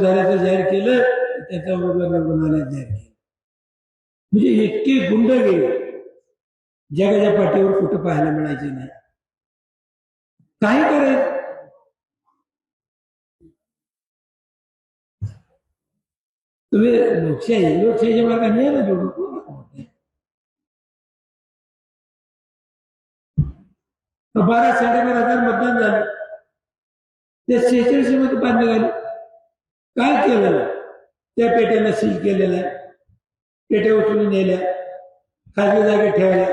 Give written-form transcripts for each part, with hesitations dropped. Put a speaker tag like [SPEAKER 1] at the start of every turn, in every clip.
[SPEAKER 1] झाल्याचं जाहीर केलं, त्याचा उमेदवार निवडून आल्याचं जाहीर केलं. म्हणजे इतके गुंड गेले जगाच्या पाठीवर कुठं पाहायला मिळायचे नाही. काही करायचं तुम्ही लोकशाहीच्या मार्गाने यायला जोडून 12,000-12,500 मतदान झालं. त्या 46 मध्ये बांधले झाले. काय केलं? त्या पेट्याला सील केलेलं आहे, पेट्या उचलून नेल्या, खाजगी जागेत ठेवल्या,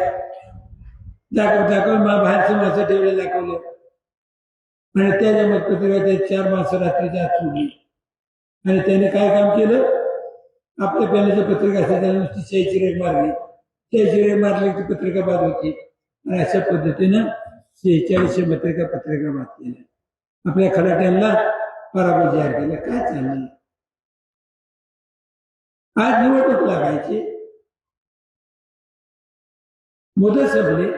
[SPEAKER 1] दाखवून बाहेरचं माणसं ठेवले दाखवले. आणि त्याच्या मतपत्रिका 4 माणसं रात्रीच्या आत सोडली. आणि त्याने काय काम केलं? आपल्या पॅनलची पत्रिका असते त्याला नुसती 46 रेग मारली, 46 रेग मारली की पत्रिका बाद होती. आणि अशा पद्धतीनं 46 पत्रिका बाद केल्या. आपल्या खलाट्यांना पराभव जाहीर केला. काय चाललंय? आज निवडणूक लागायची, मुदत संपली,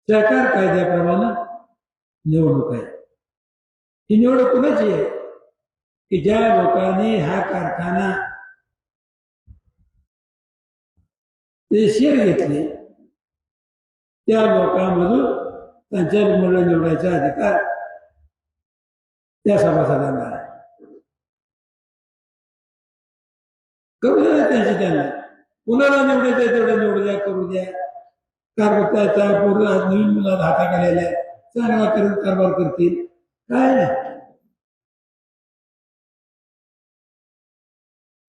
[SPEAKER 1] सरकार कायद्याप्रमाणे निवडणूक आहे. ही निवडणूक कुणाची आहे? की ज्या लोकांनी हा कारखाना शेअर घेतले त्या लोकांमधून संचालक मंडळ निवडायचा अधिकार त्या सभासदांना आहे. करू द्या त्यांची, त्यांना कुणाला निवडायचं तेवढं निवडू द्या, करू द्या. कारभाराचा पूर्ण नवीन मुलाला हाताखाली चांगला करून कारभार करतील. काय नाही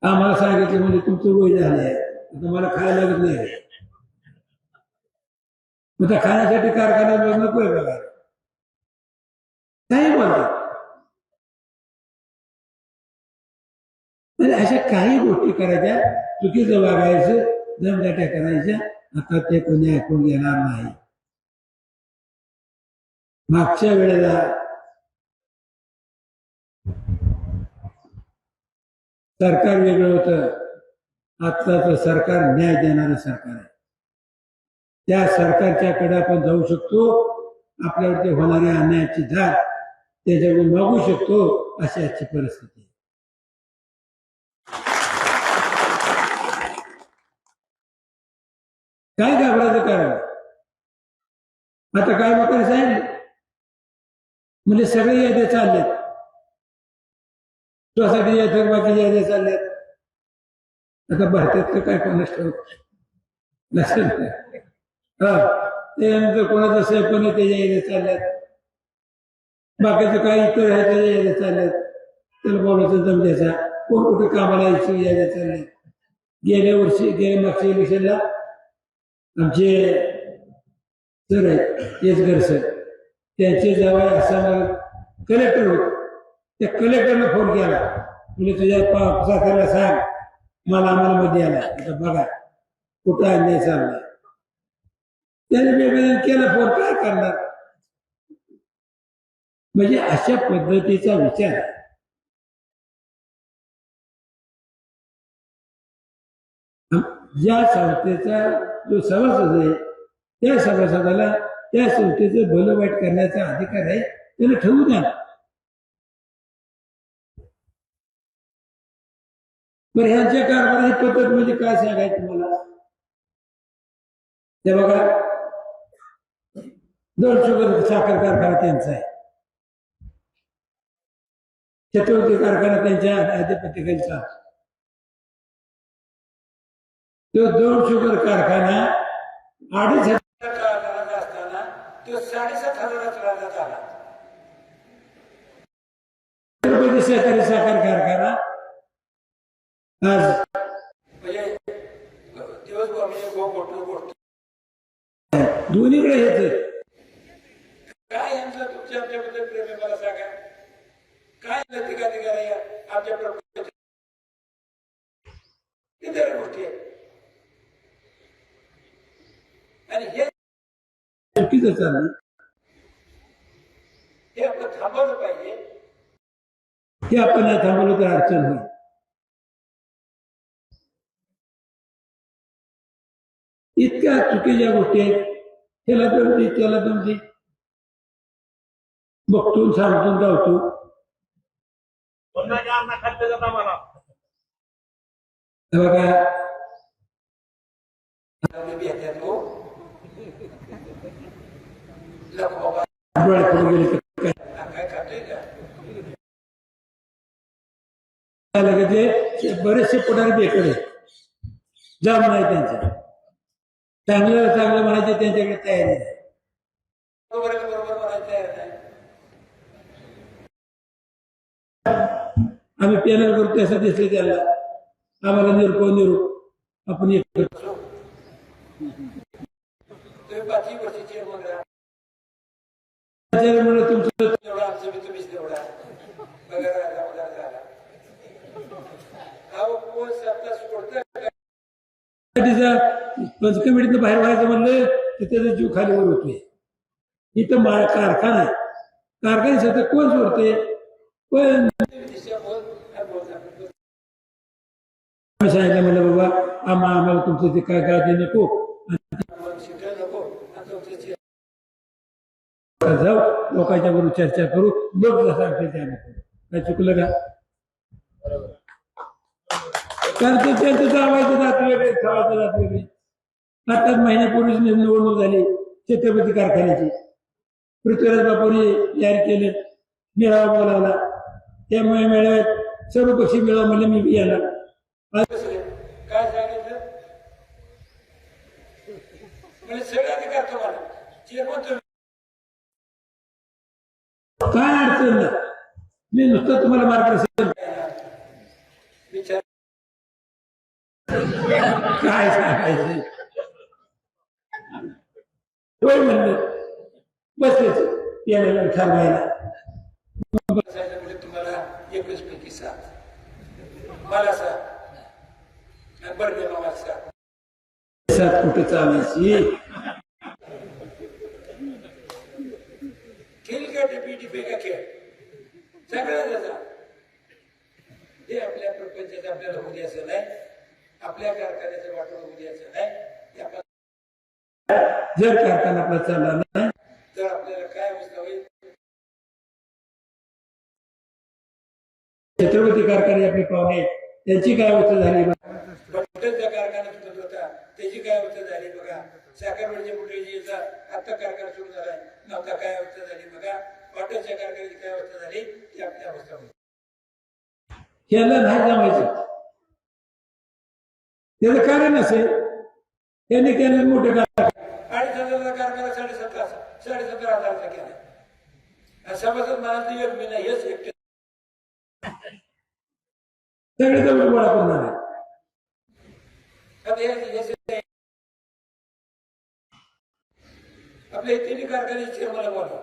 [SPEAKER 1] आम्हाला सांगितलं म्हणजे तुमचं वय झाले आहे, आता मला खायला लागत नाही. मग त्या खाण्यासाठी कारखाना नकोय बघा, काही बोलतात. अशा काही गोष्टी करायच्या, चुकीचं वागायचं, दमदाट्या करायच्या. आता ते कोणी ऐकून घेणार नाही. मागच्या वेळेला सरकार वेगळं होतं, आत्ताचं सरकार न्याय देणारं सरकार आहे. त्या सरकारच्या कडे आपण जाऊ शकतो, आपल्यावरती होणाऱ्या अन्यायाची धार त्याच्याकडून मागू शकतो. अशी आजची परिस्थिती आहे. काय घाबरायचं कारण? आता काय लोकांनी सांगितलं म्हणजे सगळे यादे चाललेत, स्वसाठी या बाकीचे यादे चाललेत. आता भारतात काय कोणाच ठेवत नसेल त्यानंतर कोणाचं सेपण आहे त्याच्या यादे चालल्यात, बाकीचं काही इतर आहे त्याच्या यादे चालल्यात. त्याला बोलायचं जम द्यायचा, कोण कुठे कामाला यायचं याद्या चालल्यात. गेल्या मागच्या इलेक्शनला आमचे सर आहेत येसगर सर, त्यांचे जवळ आसामला कलेक्टर होते. त्या कलेक्टरने फोन केला, म्हणजे तुझ्या साताऱ्याला सांग मला आम्हाला मध्ये आला. आता बघा कुठं अन्याय चाललाय. त्याने निवेदन केलं, फोन काय करणार? म्हणजे अशा पद्धतीचा विचार ज्या संस्थेचा जो सभासद आहे त्या सभासदाला त्या संस्थेचं भलं वाईट करण्याचा अधिकार आहे, त्याला ठेवू द्या. बरं ह्यांच्या कारभाराची पद्धत म्हणजे काय सांगायचं तुम्हाला? ते बघा, 2 शुगर साखर कारखाना त्यांचा आहे, छत्रपती कारखाना त्यांच्या अधिपत्याखालीचा. तो 2 शुगर कारखाना 2,500 असताना तो 7,500 झाला. छत्रपती सहकारी साखर कारखाना आज म्हणजे दिवसभर दोन्हीकडे हेच काय यांचं तुमच्या आमच्याबद्दल प्रेम आहे मला सांगा. काय अधिकारी आमच्या इतर गोष्टी आहेत. आणि हे चुकीचं चाललं, हे आपण थांबवलं पाहिजे. हे आपण नाही थांबवलं तर अडचण होईल. इतक्या चुकीच्या गोष्टी आहेत. ह्याला दमती त्याला दमती, बघतो सांगतो धावतो. हे बघा डोळे पुढे गेले तर काय खातोय का ते बरेचसे पुढारी बेकडे जाम नाही त्यांच्या चांगलं चांगलं म्हणायचे त्यांच्याकडे तयारी नाही बरोबर म्हणायचं तयार नाही आम्ही पॅनल करतो असं दिसले त्याला आम्हाला निरूप आपण एक करतो तुम्ही 5 वर्षाची म्हणून तुमचं तेवढा आमचं बी तुम्हीच तेवढा पगार झाला पंचकमिटीतनं बाहेर व्हायचं म्हणलं तर त्याचा जीव खाली वर होतोय इथं कारखाना आहे कारखान्यासाठी कोण सोडते पण सांगितलं म्हणलं बाबा आम्हाला तुमचं ते काय काय नको जाऊ लोकांच्या बरोबर चर्चा करू लोक जसं सांगते त्या काय चुकलं का कारण ते त्यांचं जावायचं जात वेगळे खावायचं जात वेगळे आताच महिन्यापूर्वीच निवडणूक झाली छत्रपती कारखान्याची पृथ्वीराज बापूंनी तयार केलं मेळावा बोलावला त्यामुळे मेळाव्यात सर्व पक्षी मेळावा म्हणले मी बी येणार काय सांगितलं म्हणजे सगळं अधिकार तुम्हाला काय अडचण नाही मी नुसतं तुम्हाला मार्गदर्शन विचार काय सांगायचं होय म्हणलं बसलेच यायला ठरवायला म्हणजे तुम्हाला 21 पैकी 7 मला 7 बरं मला 7 कुठं चालायची खेळ का टिपी का खेळ सगळ्या त्याचा हे आपल्या प्रपंचाचं आपल्याला होऊ द्यायचं नाही आपल्या कारखान्याचं वाटून होऊ द्यायचं नाही जर कारखाना आपला चालला नाही तर आपल्याला काय अवस्था होईल छत्रपती कारखाने आपले पाहुणे त्यांची काय अवस्था झाली बटरचा कारखाना सुटत होता त्याची काय अवस्था झाली बघा साखरवडच्या मुठीचा आता कारखाना सुरू झालाय नव्हता काय अवस्था झाली बघा हॉटेलच्या कारखान्याची काय अवस्था झाली ती आपली अवस्था होती याला नाही जमायचं त्याचं कारण असेल त्यांनी केलं मोठे कारखाना 2,500 कारखाना 17,000चा केला सभासद म्हणाल योग मी नाही हेच एकटे सगळे जवळ गोळा करणार आहे आपल्या तिन्ही कारखान्याचे चेअरमनला बोला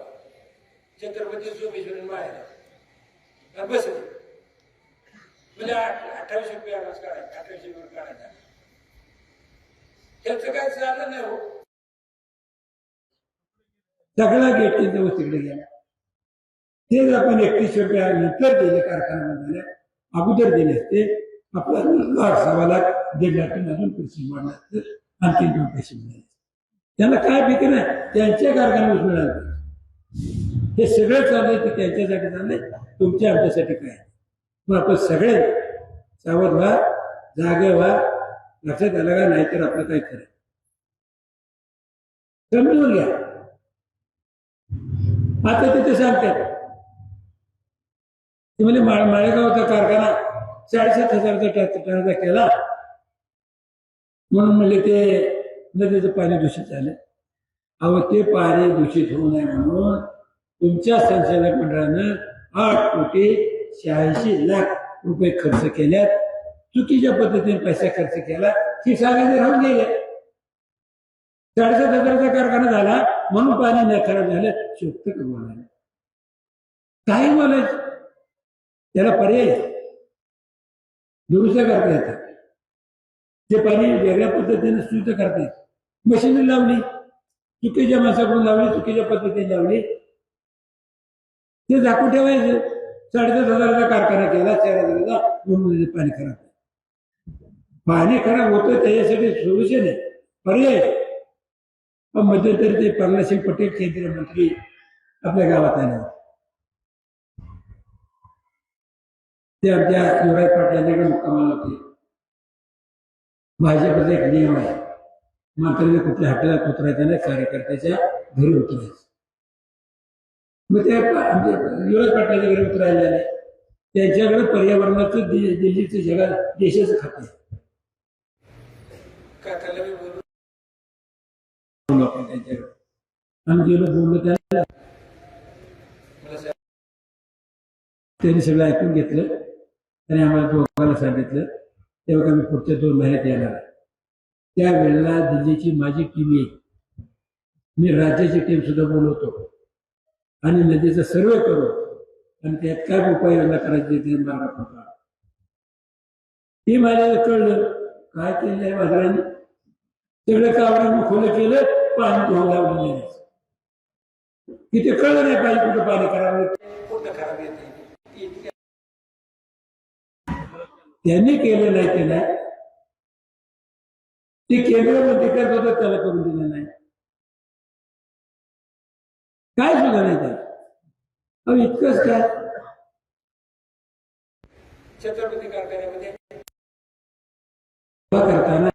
[SPEAKER 1] छत्रपती सोमेश्वर माळ्याला बसले म्हणजे 28 रुपये ऍडव्हान्स काढायचा 28 रुपये काढायचा त्याचं काय झालं नाही हो सगळा गेट त्यांच्या तिकडे गेला तेच आपण 31 रुपये नंतर दिले कारखान्यामध्ये अगोदर दिले असते आपला 1.5 लाख 1.5 लाख अजून पैसे वाढला आणखी 2 पैसे मिळाले त्यांना काय भीती नाही त्यांच्या कारखान्यावर मिळालं हे सगळं चाललंय ते त्यांच्यासाठी चाललंय तुमच्या आमच्यासाठी काय मग आपण सगळे सावध व्हा जागे व्हा लक्षात आलं का नाहीतर आपलं काय खरं समजून घ्या आता तिथे सांगतात ते म्हणजे माळेगावचा कारखाना 7,500चा टनाचा केला म्हणून म्हणजे ते नदीचं पाणी दूषित झालं अहो ते पाणी दूषित होऊ नये म्हणून तुमच्या संचालक मंडळानं 8,86,00,000 रुपये खर्च केल्यात चुकीच्या पद्धतीने पैसा खर्च केला ही सांगायचे राहून गेले 7,500चा कारखाना झाला म्हणून पाणी नाही खराब झालं शोधत का बोलायला काही बोलायचं त्याला पर्याय दुरुस्त करता येतात ते पाणी वेगळ्या पद्धतीने शुद्ध करता येत मशीन लावली चुकीच्या माणसाकडून लावली चुकीच्या पद्धतीने लावली ते झाकून ठेवायचं 7,500चा कारखाना केला 4,000चा म्हणून पाणी खराब पाणी खराब होतं त्याच्यासाठी सोल्युशन आहे पर्याय पण मध्यंतरी ते प्रल्हाद पटेल केंद्रीय मंत्री आपल्या गावात आले ते आमच्या युवराज पाटलांकडे मुक्कामाला होते. भाजपचा एक नियम आहे, मात्र कुठल्या हॉटेलात उतरायचं नाही, कार्यकर्त्याच्या घरी उतरायचं. मग ते आमच्या युवराज पाटलाच्या घरी उतरायला आले. त्यांच्याकडे पर्यावरणाचं दिल्लीचं जगात देशाचं खातं आहे. त्यांच्याकडे आम्ही गेलो, बोललो त्याला, त्यांनी सगळं ऐकून घेतलं आणि आम्हाला दोघांना सांगितलं तेव्हा आम्ही पुढच्या 2 महिन्यात येणार आहे. त्यावेळेला दिल्लीची माझी टीम येईल, मी राज्याची टीम सुद्धा बोलवतो आणि नदीचा सर्वे करू आणि त्यात काय उपाययोजना करायची ते मार्ग पडला. ते मला कळलं काय केलं आहे बाजाराने, सगळं कावडं खुलं केलं, पाणी धुवून लावलं नाही. की ते कळलं नाही पाहिजे कुठं पाणी खराब येते, कुठं खराब येते. त्यांनी केलं नाही ते नाही, ते केंद्र मंत्री करत होतं त्याला करून दिलं नाही, काय सुद्धा नाही त्याला. इतकंच काय छत्रपती कारखान्यामध्ये करताना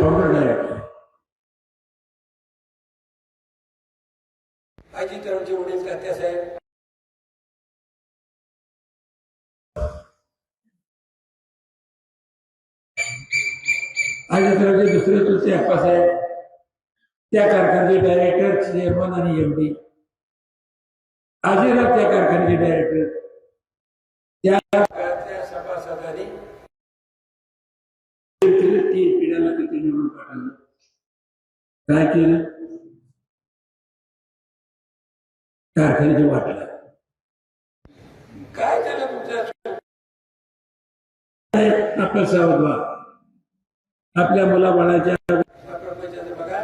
[SPEAKER 1] फाउंडर डायरेक्टर अजितरावचे वडील तात्यासाहेब, अजितरावचे दुसरे चुलते अप्पासाहेब, त्या कारखान्याचे डायरेक्टर, चेअरमन आणि एमडी. आजीराव त्या कारखान्याचे डायरेक्टर. त्या सभासदांनी 3 पिढ्याला तिथे निवडून पाठवलं. काय केलं, कारखान्याचे वाटलं. काय झालं तुमच्या आपला सावध व्हा, आपल्या मुलाबाळाच्या बघा.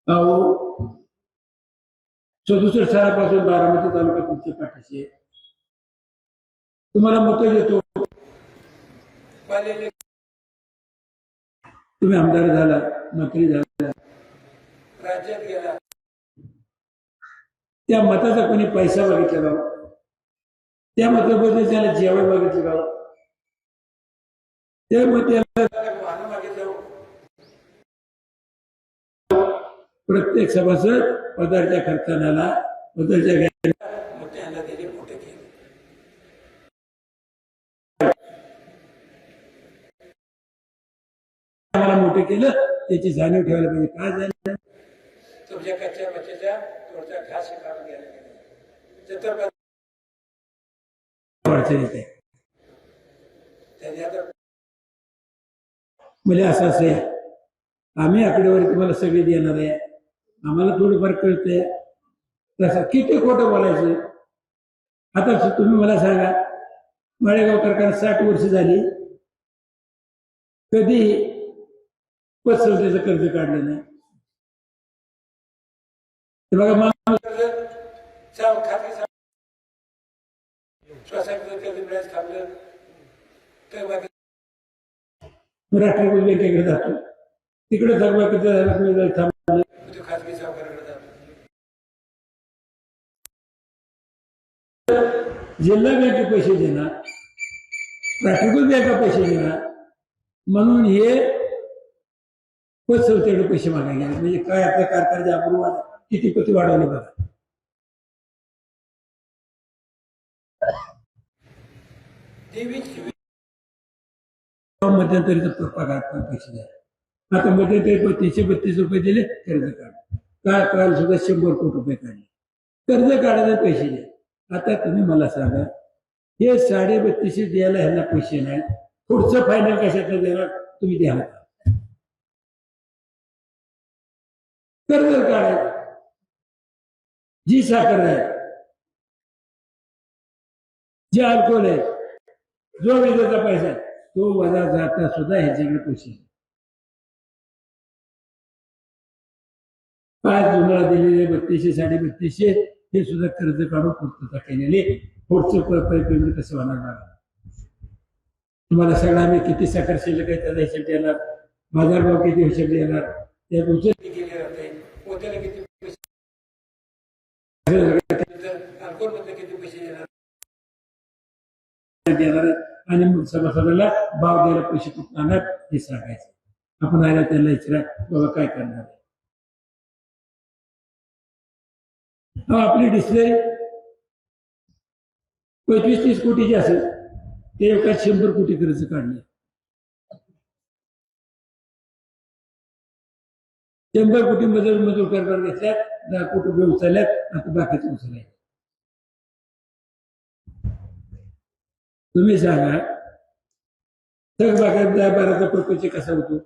[SPEAKER 1] अहो 67 सालापासून बारामती तालुका तुमच्या पाठीशी, तुम्हाला मत देतो. तुम्ही आमदार झाला, मंत्री झाला, राज्यात गेला, त्या मताचा कोणी पैसा बघितला का, त्या मताबद्दल त्याला जेवण बघितलं का, त्या मग त्याला मागे जाऊ. प्रत्येक सभासद पदार्थ खर्चाला पदार्थ घ्यायला दिले, मोठे केले. आम्हाला मोठे केलं, त्याची जाणीव ठेवायला पाहिजे. काय झालं, तुमच्या कच्च्या बच्च्याच्या थोडसा घास काढून घ्यायला गेले, अडचण येते. म्हणजे असं आहे, आम्ही आकडेवारी तुम्हाला सगळी देणार आहे, आम्हाला थोडंफार कळतंय. तसं किती खोटं बोलायचं. आता तुम्ही मला सांगा, माळेगाव कारखाना 60 वर्ष झाली, कधी पतसंस्थेचं कर्ज काढलं नाही. ते बघा, राष्ट्रीय बँकेकडे जातो, तिकडे थांबलं, खाजगी सावकाराकडे जातो. जिल्हा बँके पैसे देणार, राष्ट्रीय बँका पैसे देणार, म्हणून हे पतसंस्थेकडे पैसे मागायला गेले. म्हणजे काय आपल्या कारखान्याच्या अपूर्वाला किती पती वाढवले बघा. मध्यंतरीचा पगार पैसे द्या. आता मध्यंतरी 332 रुपये दिले, कर्ज काढ. काल सुद्धा 100 कोटी रुपये काढले, कर्ज काढायला पैसे द्या. आता तुम्ही मला सांगा, हे 3250 द्यायला ह्यांना पैसे नाही, पुढचं फायनल कशाचं देणार तुम्ही द्या. कर्ज काढायचं, जी साखर आहे, जे अल्कोहोल आहे, जो विजेचा पैसा आहे, तो वजा जाता सुद्धा ह्याच्याकडे पैसे. 5 जुना दिलेले 3200 3250 हे सुद्धा कर्ज काढून पूर्तता केलेले. पुढचं पेमेंट कसं होणार? तुम्हाला सगळं आम्ही किती साखर शिल्लक आहे त्याचा हिशेब देणार. बाजारभाव किती हिशोब येणार, त्यात उचल किती राहते, पोत्याला किती पैसे, अल्कोहोलमध्ये किती पैसे येणार आणि मग सभासदाला भाव द्यायला पैसे कुठून आणणार हे सांगायचं. आपण आयला त्यांना विचारा बाबा काय करणार. आपली डिस्प्ले 25-30 कोटीची असेल ते एका 100 कोटी खर्च काढले, 100 कोटी मजूर करणार घेतल्यात, 10 कोटी रुपये उचलल्यात, आता बाकीचे उचलाय. तुम्ही सांगा थकबागायतदार 12चा प्रपंच कसा होतो,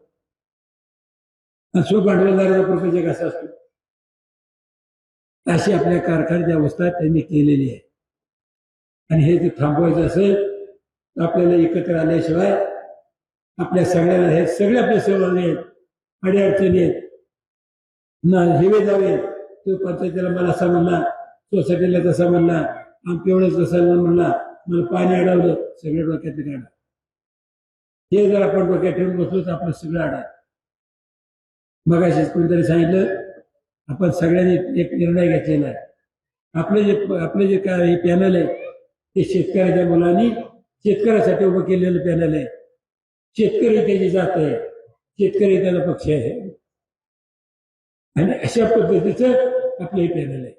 [SPEAKER 1] स्वभांडवलदाराचा प्रपंच कसा असतो. अशी आपल्या कारखान्याची अवस्था त्यांनी केलेली आहे. आणि हे जर थांबवायचं असेल तर आपल्याला एकत्र आल्याशिवाय आपल्या सगळ्यांना, हे सगळे आपल्या सहभागी आहेत, अडीअडचणी आहेत ना, हिवे जावे. तो पंचायतीला मला असा म्हणला, सोसायटीला तसा म्हणला, आमच्या एवढंच तसा म्हणला, मला पाणी अडवलं, सगळे डोक्यात काढा. हे जर आपण डोक्यात ठेवून बसलो तर आपलं सगळं अडा. मगाशीच कोणीतरी सांगितलं, आपण सगळ्यांनी एक निर्णय घेतलेला आहे. आपलं जे काय हे पॅनल आहे ते शेतकऱ्याच्या मुलांनी शेतकऱ्यासाठी उभं केलेलं पॅनल आहे. शेतकरी त्याची जात आहे, शेतकरी त्याचा पक्ष आहे, आणि अशा पद्धतीचं आपलं हे पॅनल आहे.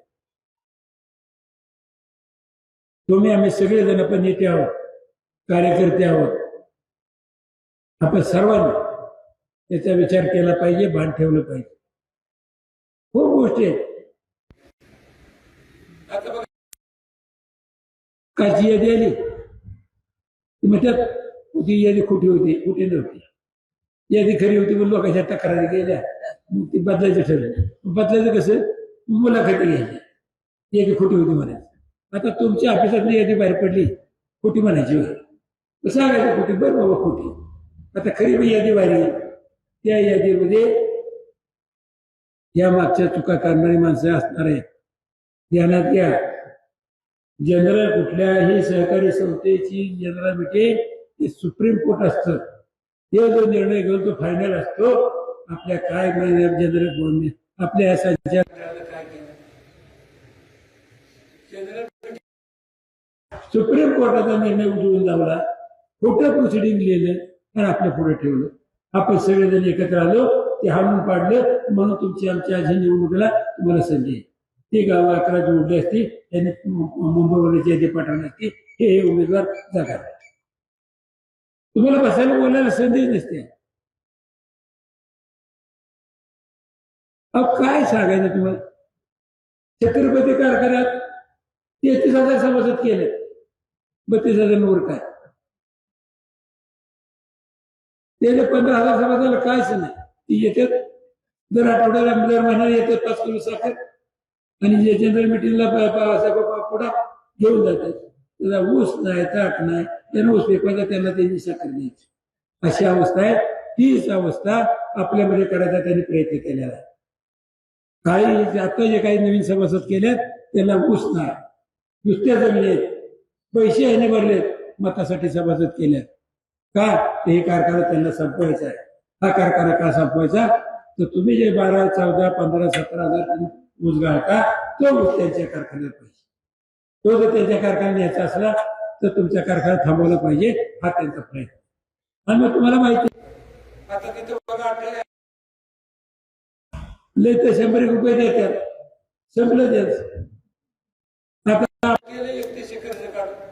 [SPEAKER 1] तुम्ही आम्ही सगळेजण आपण नेते आहोत, कार्यकर्ते आहोत. आपण सर्वांनी त्याचा विचार केला पाहिजे, भान ठेवलं पाहिजे. खूप गोष्टी आहेत. आता बघा काची यादी आली, मग त्यात ती यादी खोटी होती, खोटी नव्हती. यादी खरी होती म्हणून लोकांच्या तक्रारी गेल्या, मग ती बदलायचं ठरलं. बदलायचं कसं, मुलाखती घ्यायची, यादी खोटी होती म्हणायची. आता तुमच्या ऑफिसातली यादी बाहेर पडली, खोटी म्हणायची होती, सांगायचं खोटी, बरं बाबा खोटी. आता खरी मी यादी बाहेर गेली, त्या यादीमध्ये या मागच्या चुका करणारी माणसं असणार आहेत. ध्यानात घ्या, जनरल कुठल्याही सहकारी संस्थेची जनरल मीटिंग हे सुप्रीम कोर्ट असतं. ते जो निर्णय घेऊन तो फायनल असतो. आपल्या काय जनरल बोलणे आपल्या या काय केलं, जनरल सुप्रीम कोर्टाचा निर्णय उठवून लावला, खोटं प्रोसिडिंग लिहिलं आणि आपल्या पुढे ठेवलं. आपण सगळेजण एकत्र आलो, ते हाणून पाडलं, म्हणून तुमची आमच्या आधी निवडणुकीला तुम्हाला संधी. ती गावं 11 जोडली असती, त्यांनी मुंबईवरची यादी पाठवली असती, हे उमेदवार जागा. तुम्हाला बसायला बोलायला संधी नसते. अहो काय सांगायचं तुम्हाला. छत्रपती कारखान्यात 33,000 सभासद केले, 32,000 वर काय, त्याच्या 15,000 सभासदाला कायच नाही. ती येतात दर आठवड्याला, दर महिन्याला येतात 5 किलो साखर, आणि जे जनरल मिटिंगला पुढा घेऊन जातात. त्याला ऊस नाही, ताट नाही, त्यांना ऊस फेकवायचा, त्यांना त्यांची साखर द्यायची. अशी अवस्था आहे. तीच अवस्था आपल्यामध्ये करायचा त्यांनी प्रयत्न केलेला आहे. काही आता जे काही नवीन सभासद केल्यात त्यांना ऊस नाही, नुसत्या जमिनीत पैसे ह्याने भरलेत, मतासाठी सभासद केल्यात. का, हे कारखाना त्यांना संपवायचा आहे. हा कारखाना का संपवायचा, तर तुम्ही जे 12, 14, 15, 17,000 ऊस गाळता, तो ऊस त्यांच्या कारखान्यात पाहिजे. तो जर त्यांच्या कारखान्यात यायचा असला तर तुमच्या कारखाना थांबवला पाहिजे, हा त्यांचा प्रयत्न. आणि मग तुम्हाला माहिती आता तिथे बघा, लय तर 100 रुपये देतात, संपलं द्यायचं. आता केलं 31 खर्च काढून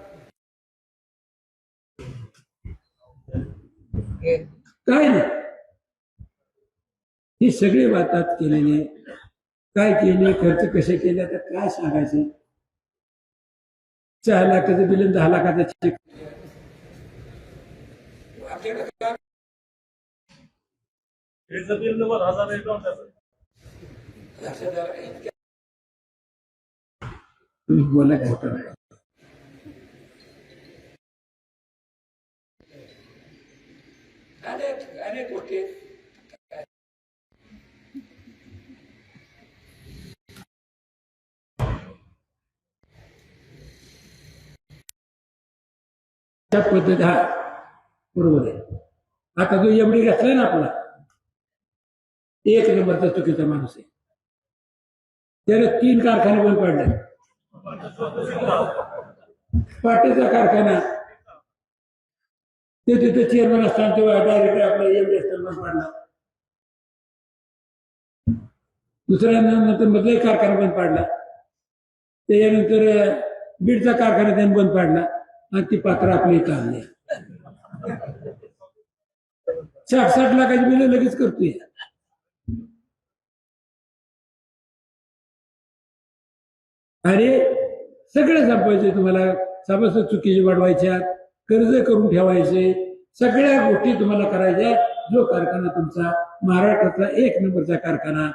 [SPEAKER 1] काय नाही. ही सगळी वातात केलेली आहे. काय केले, खर्च कसे केले, तर काय सांगायचे. 4 लाखाचं बिल, 10 लाखाचं चेक. तुम्ही बोला खोटं नाही. अनेक गोष्टी पद्धत. हा बरोबर आहे. आता जो एमडी घातलाय ना आपला, एक नंबरचा चुकीचा माणूस आहे. त्याने 3 कारखाने बंद पाडले. पाटेचा कारखाना ते तिथे चेअरमन असताना तेव्हा डायरेक्ट आपला एमडी बंद पाडला. दुसऱ्यानंतर मधला कारखाना बंद पाडला. त्याच्यानंतर बीडचा कारखाना त्यांनी बंद पाडला आणि ती पात्र आपली इथं आणली. 60 लाखाची बिलं लगेच करतोय. अरे सगळं संपवायचे तुम्हाला. सभासद चुकीचे वाढवायच्या, कर्ज करून ठेवायचे, सगळ्या गोष्टी तुम्हाला करायच्या. जो कारखाना तुमचा महाराष्ट्रातला 1 नंबरचा कारखाना,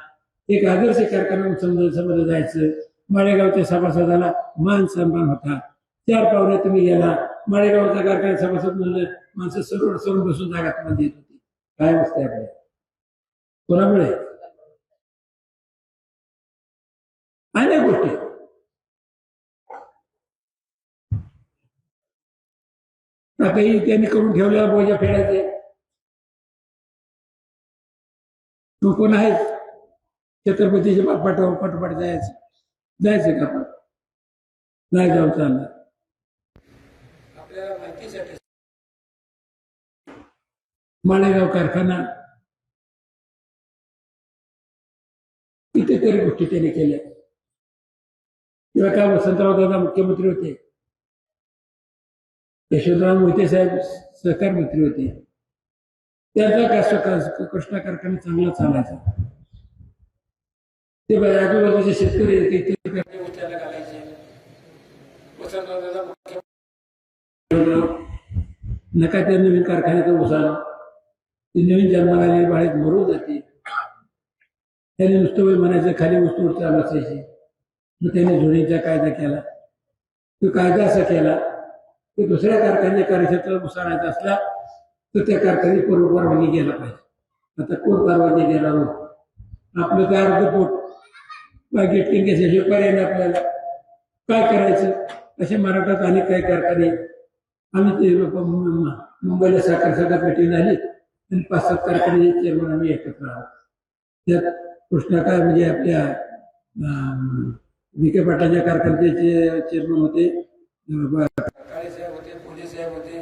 [SPEAKER 1] एक आदर्श कारखाना समजलं जायचं. माळेगावच्या सभासदाला मान सन्मान होता. 4 पावलं तुम्ही गेला, माळेगावचा कारखाना सभासद म्हणलं माणसं सरून बसून जागा तुम्हाला देत होती. काय असते आपल्या कोणामुळे? अनेक गोष्टी. आताही त्यांनी करून ठेवलेला बोजा फेडायचे. तो कोण आहे छत्रपतीच्या पाठोपाठ जायचं का आपण? नाही जाऊ चालणार. आपल्याला माहितीसाठी माळेगाव कारखाना कितीतरी गोष्टी त्यांनी केल्या. तेव्हा काय वसंतराव दादा मुख्यमंत्री होते, यशवंतराव मोहिते साहेब सहकार मंत्री होते. त्यांचा कृष्णा कारखाना चांगला चालायचा. ते आजूबाजूचे शेतकरी घालायचे. वसंतराव दादा नका त्या नवीन कारखान्याचं उसाला ती नवीन जन्माला आलेली बाळेत मरून जाते. त्याने नुसतं म्हणायचं खाली वस्तू चालू असायची. मग त्याने झोळीचा कायदा केला. तो कायदा असा केला की दुसऱ्या कारखान्याच्या कार्यक्षेत्राला घुसाडायचा असला तर त्या कारखान्याची परवानगी घ्यायला पाहिजे. आता कोण परवानगी देणार? आपलं तर अर्ध पोट बागेत टिंग्याशिवाय पर्याय नाही आपल्याला. काय करायचं? असे मराठात अनेक काही कारखाने. आम्ही ते मुंबईला साखर पेटी झाली आणि 5-7 कारखान्याचे चेअरमन आम्ही एकत्र आहोत. त्यात कृष्णा काय म्हणजे आपल्या विखे पाटाच्या कारखान्याचे चेअरमन होते, काळे साहेब होते, पोलीस साहेब होते.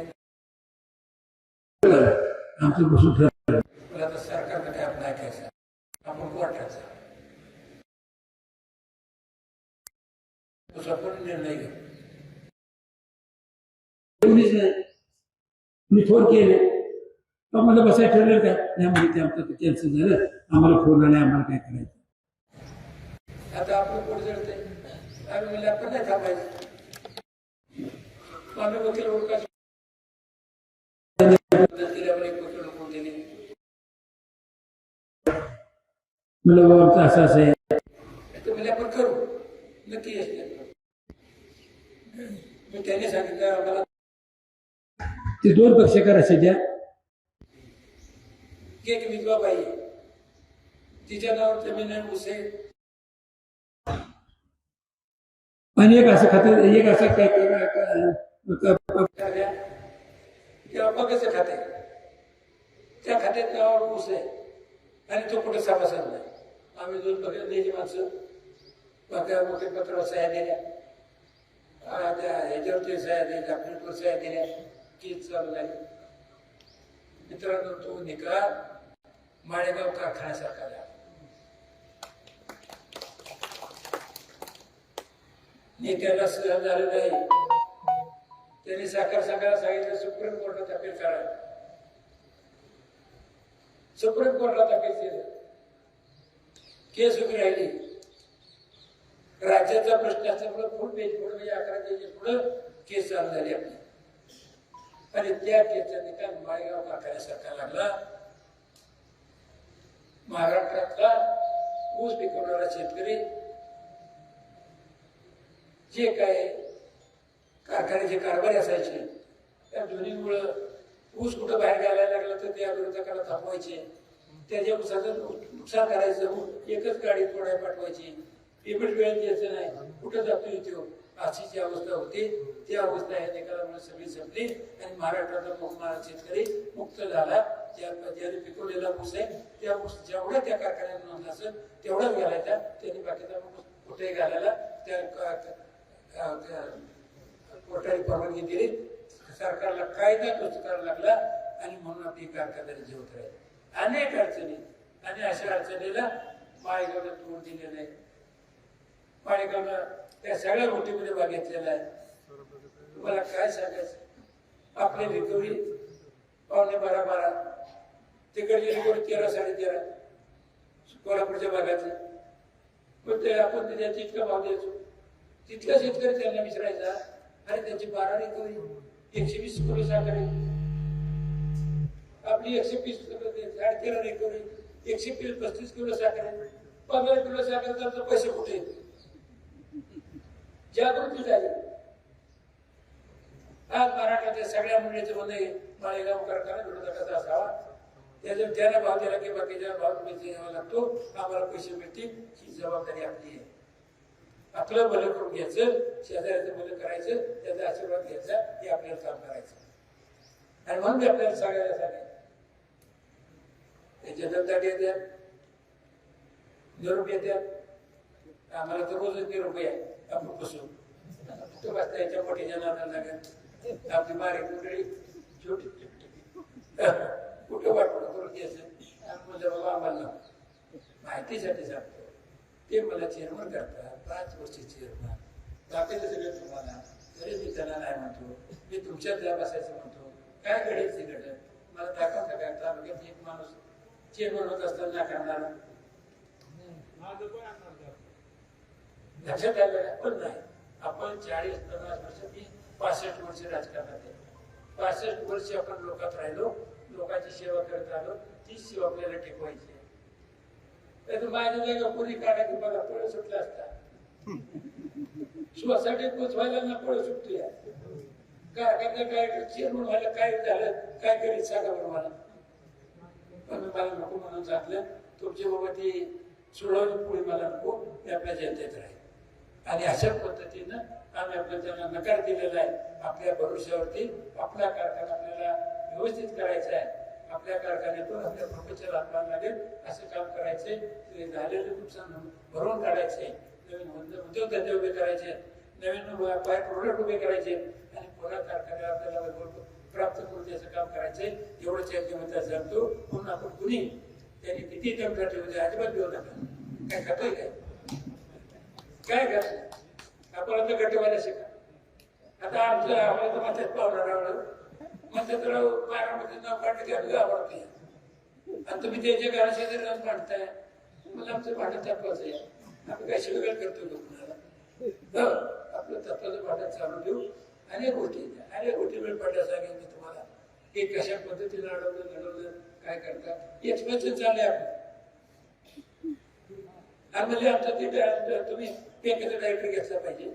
[SPEAKER 1] आमचं बसून ठरवलं आता सरकारनं काय आपलं ऐकायचं, आपण कोर्टाचा आपण निर्णय घेऊ. कोणीच नाही. मी फोन केले, आम्हाला बसायला ठरलं का? नाही म्हणजे आमचं कॅन्सल झालं, आम्हाला फोन आला, आम्हाला काय करायचं. आता आपलं पोट जळतंय. आम्ही म्हणजे आपण नाही थांबायचं. आम्ही वकील ओळखा मला बाबा असं असं आहे म्हणजे आपण करू नक्की. मी त्याने सांगितलं आम्हाला ते 2 पक्षकार असे द्या. एक विधवा बाई तिच्या नावावर जमीन आहे, ऊस आहे, आणि एक असं खातं, एक असं काय अपंगाचं खाते, त्या खात्यात नावावर ऊस आहे आणि तो कुठे सभासद नाही. आम्ही 2 पक्षाची माणसं मोठे पत्रावर सह्या दिल्या, ह्याच्यावरती सह्या दिल्या, प्रिंटवर सह्या दिल्या, केस चालू झाली. मित्रांनो, तो निकाल माळेगाव कारखान्यासारखा झाला. नेत्याला सहन झालं नाही. त्यांनी साखर संघाला सांगितलं सुप्रीम कोर्टात अपील करा. सुप्रीम कोर्टात अपील केलं, केस उभी राहिली. राज्याचा प्रश्न असल्यामुळे फुल पेज पुढे म्हणजे 11 पेजेस पुढे केस चालू झाली आपली. आणि त्या केसचा निकाल माळेगाव कारखान्यासारखा लागला. महाराष्ट्रातला ऊस पिकवणारा शेतकरी जे काय कारखान्याचे कारभारी असायचे त्या दोन्हीमुळं ऊस कुठं बाहेर घालायला लागला तर त्या विरोधकाला थांबवायचे, त्याच्या ऊसाचं नुकसान करायचं, एकच गाडी तोडाय पाठवायची, पेमेंट वेळेत द्यायचं नाही, कुठं जातो येतो, अशी जी अवस्था होती. ती अवस्था या निकालामुळे सगळी संपली आणि महाराष्ट्राचा शेतकरी मुक्त झाला. ज्याने पिकवलेला ऊस आहे त्या ऊस जेवढा त्या कारखान्यात नोंद असेल तेवढाच घालायचा. त्यांनी बाकीचा ऊस कुठेही घालायला त्या कोर्टाने परवानगी दिली. सरकारला कायदा दुरुस्त करावा लागला आणि म्हणून आपली कारखानदारी जिवंत राहील. अनेक अडचणी आणि अशा अडचणीला माळेगावला तोंड दिलेलं आहे. माळेगावला त्या सगळ्या गोष्टीमध्ये भाग घेतलेला आहे. तुम्हाला काय सांगायचं, आपली रिकव्हरी 11:15 तिकडची रिकव्हरी 13 13:30 कोल्हापूरच्या भागातली. पण ते आपण त्याची इतका भाव द्यायचो, तिथला शेतकरी त्यांना विचारायचा, अरे त्यांची 12 रिकव्हरी 120 किलो साखर आहे, आपली 120 किलो 13.5 रिकव्हरी 135 किलो साखर आहे, 15 किलो साखर तर पैसे कुठे? जागृती झाली. आज मराठाच्या सगळ्या मंडळीचं म्हणणं आहे माळेगाव कारखाना विरोधकाचा असावा, त्याला भाव दिला की बाकीच्या भाव द्यावा लागतो, आम्हाला पैसे मिळतील. ही जबाबदारी आपली आहे. आपलं भलं करून घ्यायचं, शेजाऱ्याचं भलं करायचं, त्याचा आशीर्वाद घ्यायचा, हे आपल्याला काम करायचं. आणि म्हणून ते आपल्याला सांगायला सांगायचं जनता येतात, निरोप येतात. आम्हाला तर रोजच निरोप आहे. आपण बसून कुठं बसता याच्या मोठ्या जनाला लागत आपली बारीक मंडळी छोटी कुठं वाटवणं करून घ्यायचं. म्हणजे बाबा आम्हाला माहितीसाठी सांगतो, ते मला चेअरमन करतात, 5 वर्ष चेअरमन दाखवलं सगळं तुम्हाला. तरी मी त्याला नाही म्हणतो, मी तुमच्यात जा बसायचं म्हणतो. काय घडेल ते घडलं, मला दाखवता काय तालुक्यात एक माणूस चेअरमन होत असताना नाकारणार लक्षात आलं पण नाही. आपण 40-50 वर्ष मी 65 वर्ष राजकारणात आहे. 65 वर्ष आपण लोकात राहिलो, लोकांची सेवा करत आलो. तीच सेवा आपल्याला टिकवायची आहे. तर माझ्या जागा कोणी काढा की मला पळ सुटला असता. स्वसाठी पोचवायला ना पळ सुटतोय. काय चेअरमन व्हायला काय झालं, काय करीत सांगा बरं मला. पण मला नको म्हणून सांगलं, तुमची बाबा ती सोडवली पुढे मला नको, मी आपल्या जनतेत राहील. आणि अशा पद्धतीनं आम्ही आपल्या त्यांना नकार दिलेला आहे. आपल्या भरोश्यावरती आपला कारखाना आपल्याला व्यवस्थित करायचा आहे. आपल्या कारखान्यातून आपल्या प्रपंचाला हातभार लागेल असं काम करायचंय. झालेलं नुकसान भरून काढायचंय, नवीन उद्योगधंदे उभे करायचे, नवीन प्रोडक्ट उभे करायचे आणि पुन्हा कारखान्याला आपल्याला प्राप्त करून द्यायचं काम करायचंय. एवढंच या सांगतो. म्हणून आपण कुणी त्यांनी किती दमदार ठेवते अजिबात देऊ नका. काय खातोय काय करत आपण आता गट व्हायला शिका. आता आमचं आम्हाला तर माझ्यात पावणार आवडलं म्हणजे तर बारामध्ये नाव काढलं की आम्ही आवडते. आणि तुम्ही त्यांच्या घरात शेजारी जाऊन काढताय, मला आमचं भांडण तत्वाचं आहे. आम्ही काय शिवगड करतो कुणाला. आपलं तत्वाचं भांडण चालू ठेवू. अनेक गोष्टी वेळ पडल्या सांगेल मी तुम्हाला की कशा पद्धतीने घडवलं काय करतात. एक्सपेन्शन चालले आपण. आणि म्हणजे आमचा ते तुम्ही बँकेचा डायरेक्टर घेतला पाहिजे.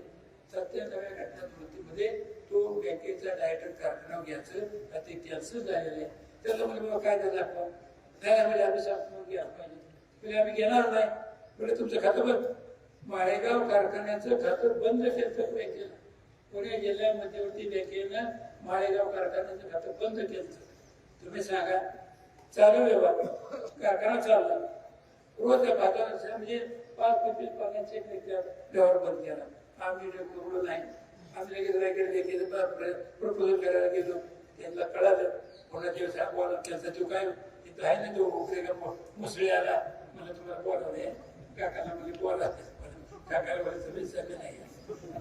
[SPEAKER 1] सत्य नव्या घटनाकृतीमध्ये तो बँकेचा डायरेक्टर कारखान्यावर घ्यायचं, ते कॅन्सल झालेलं आहे. त्याला म्हणजे बाबा काय झालं आपण नाही म्हणजे आम्ही सांगतो घ्यायला पाहिजे. म्हणजे आम्ही घेणार नाही. म्हणजे तुमचं खातं बंद. माळेगाव कारखान्याचं खातं बंद केलं बँकेला. पुणे जिल्हा मध्यवर्ती बँकेनं माळेगाव कारखान्याचं खातं बंद केलं. तुम्ही सांगा चालू व्यवहार कारखाना चालला रोज भागावर म्हणजे 5-25 पाण्याचे व्यवहार बंद केला. आम्ही बोललो नाही. आम्ही लगेच रायकडे प्रपोजल करायला गेलो. त्यांना कळालं कोणा दिवस बोला त्यांचा तो काय तिथं आहे ना तो उकडे मुसळे आला मला तुम्हाला बोलावले काकाला म्हणजे बोला काकाला बोलायचं तुम्ही सगळं नाही.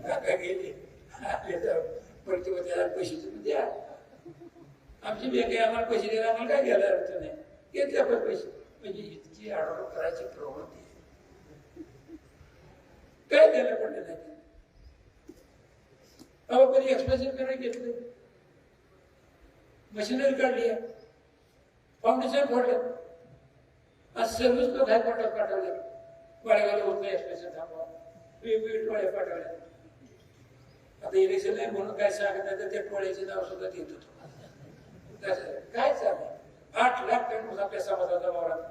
[SPEAKER 1] काका गेले परत त्याला पैसे तुम्ही द्या. आमची बँक आम्हाला पैसे द्यायला आम्हाला काय घ्यायला अर्थ नाही. घेतले आपण पैसे. म्हणजे इतकी आढावा करायची प्रवृत्ती काय द्यायला पडलं नाही. अहो कधी एक्सप्रेशन करायला घेतलं, मशिनरी काढली आहे, फाउंडेशन फोडलं, आज सर्व्हिस लोक हायकोर्टात पाठवले. वाडेगावला होत नाही एक्सप्रेशन थांबवा, टोळ्या पाठवल्या. आता इलेक्शन नाही म्हणून काय सांगत नाही तर त्या टोळ्याचे नाव सुद्धा देत होतो. काय चालू 8 लाख टन आपल्या समाजाचा वावरात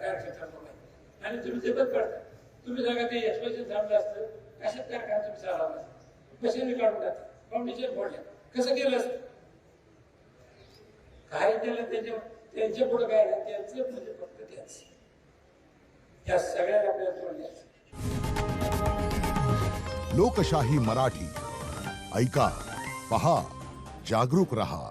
[SPEAKER 1] कार्यक्षेत्रात आणि तुम्ही ते बंद करता. तुम्ही सांगा ते एक्सप्रेशन थांबलं असतं कशात कारखाना तुम्ही चालवला असतं. मशिनरी काढून टाकतात, फाउंडेशन फोडल्या, कसं केलं असतं. काय केलं त्यांच्या पुढे काय नाही, त्यांचं म्हणजे फक्त त्यांचं. या सगळ्यांना आपल्याला तोडण्याचं.
[SPEAKER 2] लोकशाही मराठी ऐका, पहा, जागरूक रहा.